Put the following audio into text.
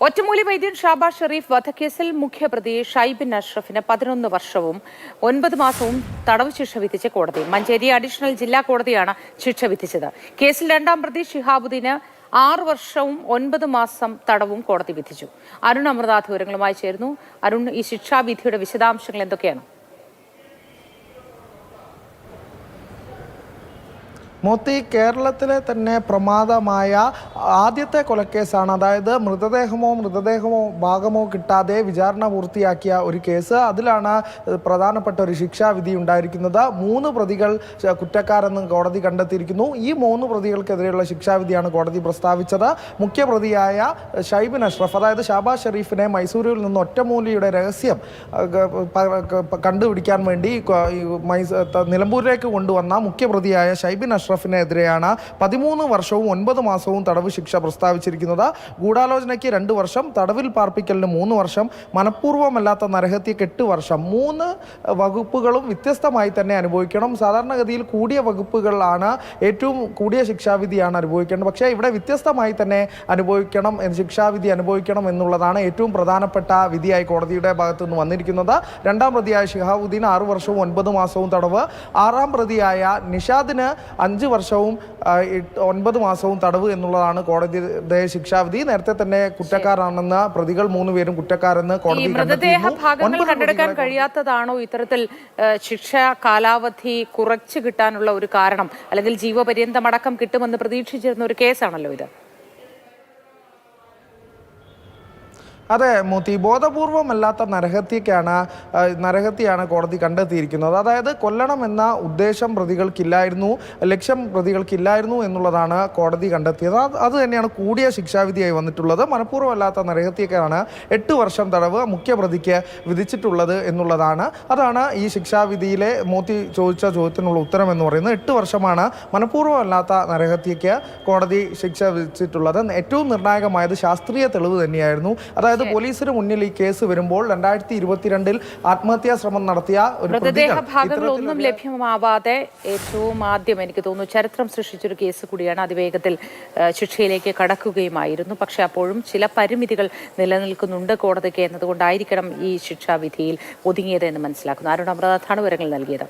ഒറ്റമൂലി വൈദ്യൻ ഷാബാസ് ഷെരീഫ് വധക്കേസിൽ മുഖ്യപ്രതി ഷൈബിൻ അഷ്റഫിന് 11 വർഷവും 9 മാസവും തടവ് ശിക്ഷ വിധിച്ച കോടതി. മഞ്ചേരി അഡീഷണൽ ജില്ലാ കോടതിയാണ് ശിക്ഷ വിധിച്ചത്. കേസിൽ രണ്ടാം പ്രതി ഷിഹാബുദ്ദീന് 6 വർഷവും 9 മാസം തടവും കോടതി വിധിച്ചു. അരുൺ അമൃതാഥ് വിവരങ്ങളുമായി ചേരുന്നു. അരുൺ, ഈ ശിക്ഷാവിധിയുടെ വിശദാംശങ്ങൾ എന്തൊക്കെയാണ്? മോത്തി, കേരളത്തിലെ തന്നെ പ്രമാദമായ ആദ്യത്തെ കൊലക്കേസാണ്. അതായത് മൃതദേഹമോ ഭാഗമോ കിട്ടാതെ വിചാരണ പൂർത്തിയാക്കിയ ഒരു കേസ്. അതിലാണ് പ്രധാനപ്പെട്ട ഒരു ശിക്ഷാവിധി ഉണ്ടായിരിക്കുന്നത്. 3 പ്രതികൾ കുറ്റക്കാരെന്ന് കോടതി കണ്ടെത്തിയിരിക്കുന്നു. ഈ 3 പ്രതികൾക്കെതിരെയുള്ള ശിക്ഷാവിധിയാണ് കോടതി പ്രസ്താവിച്ചത്. മുഖ്യപ്രതിയായ ഷൈബിൻ അഷ്റഫ്, അതായത് ഷാബാസ് ഷെരീഫിനെ മൈസൂരിൽ നിന്ന് ഒറ്റമൂലിയുടെ രഹസ്യം കണ്ടുപിടിക്കാൻ വേണ്ടി നിലമ്പൂരിലേക്ക് കൊണ്ടുവന്ന മുഖ്യപ്രതിയായ ഷൈബിൻ അഷ്റഫിനെതിരെയാണ് 13 വർഷവും 9 മാസവും തടവ് ശിക്ഷ പ്രസ്താവിച്ചിരിക്കുന്നത്. ഗൂഢാലോചനയ്ക്ക് 2 വർഷം, തടവിൽ പാർപ്പിക്കലിന് 3 വർഷം, മനഃപൂർവ്വമല്ലാത്ത നരഹത്യക്ക് 8 വർഷം. 3 വകുപ്പുകളും വ്യത്യസ്തമായി തന്നെ അനുഭവിക്കണം. സാധാരണഗതിയിൽ കൂടിയ വകുപ്പുകളാണ് ഏറ്റവും കൂടിയ ശിക്ഷാവിധിയാണ് അനുഭവിക്കേണ്ടത്. പക്ഷേ ഇവിടെ വ്യത്യസ്തമായി തന്നെ ശിക്ഷാവിധി അനുഭവിക്കണം എന്നുള്ളതാണ് ഏറ്റവും പ്രധാനപ്പെട്ട വിധിയായി കോടതിയുടെ ഭാഗത്തു നിന്ന് വന്നിരിക്കുന്നത്. രണ്ടാം പ്രതിയായ ഷിഹാബുദ്ദീൻ 6 വർഷവും 9 മാസവും തടവ്, 6ാം പ്രതിയായ നിഷാദിന് 5 വർഷവും 9 മാസവും തടവ് എന്നുള്ളതാണ് കോടതിയുടെ ശിക്ഷാവിധി. നേരത്തെ തന്നെ കുറ്റക്കാരാണെന്ന് പ്രതികൾ 3 പേരും കുറ്റക്കാരെന്ന് കോടതി കണ്ടെടുക്കാൻ കഴിയാത്തതാണോ ഇത്തരത്തിൽ ശിക്ഷാ കാലാവധി കുറച്ചു കിട്ടാനുള്ള ഒരു കാരണം? അല്ലെങ്കിൽ ജീവപര്യന്തമടക്കം കിട്ടുമെന്ന് പ്രതീക്ഷിച്ചിരുന്ന ഒരു കേസാണല്ലോ ഇത്. അതെ മോത്തി, ബോധപൂർവമല്ലാത്ത നരഹത്യയാണ് കോടതി കണ്ടെത്തിയിരിക്കുന്നത്. അതായത് കൊല്ലണമെന്ന ഉദ്ദേശം പ്രതികൾക്കില്ലായിരുന്നു, ലക്ഷ്യം പ്രതികൾക്കില്ലായിരുന്നു എന്നുള്ളതാണ് കോടതി കണ്ടെത്തിയത്. അത് തന്നെയാണ് കൂടിയ ശിക്ഷാവിധിയായി വന്നിട്ടുള്ളത്. മനഃപൂർവ്വമല്ലാത്ത നരഹത്യക്കാണ് 8 വർഷം തടവ് മുഖ്യപ്രതിക്ക് വിധിച്ചിട്ടുള്ളത് എന്നുള്ളതാണ്. അതാണ് ഈ ശിക്ഷാവിധിയിലെ മോത്തി ചോദിച്ച ചോദ്യത്തിനുള്ള ഉത്തരം എന്ന് പറയുന്നത്. 8 വർഷമാണ് മനഃപൂർവ്വമല്ലാത്ത നരഹത്യക്ക് കോടതി ശിക്ഷ വിധിച്ചിട്ടുള്ളത്. ഏറ്റവും നിർണായകമായത് ശാസ്ത്രീയ തെളിവ് തന്നെയായിരുന്നു. അതായത് പോലീസിന് മുന്നിൽ ഈ കേസ് വരുമ്പോൾ 2022 ആത്മഹത്യാ ശ്രമം നടത്തിയ ഒരു മൃതദേഹഭാഗങ്ങളൊന്നും ലഭ്യമാവാതെ ഏറ്റവും ആദ്യം എനിക്ക് തോന്നുന്നു ചരിത്രം സൃഷ്ടിച്ചൊരു കേസ് കൂടിയാണ്. അതിവേഗത്തിൽ ശിക്ഷയിലേക്ക് കടക്കുകയുമായിരുന്നു. പക്ഷെ അപ്പോഴും ചില പരിമിതികൾ നിലനിൽക്കുന്നുണ്ട് കോടതിക്ക് എന്നതുകൊണ്ടായിരിക്കണം ഈ ശിക്ഷാവിധിയിൽ ഒതുങ്ങിയത് എന്ന് മനസ്സിലാക്കുന്നു. അരുൺ അമൃതാഥാണ് വിവരങ്ങൾ നൽകിയത്.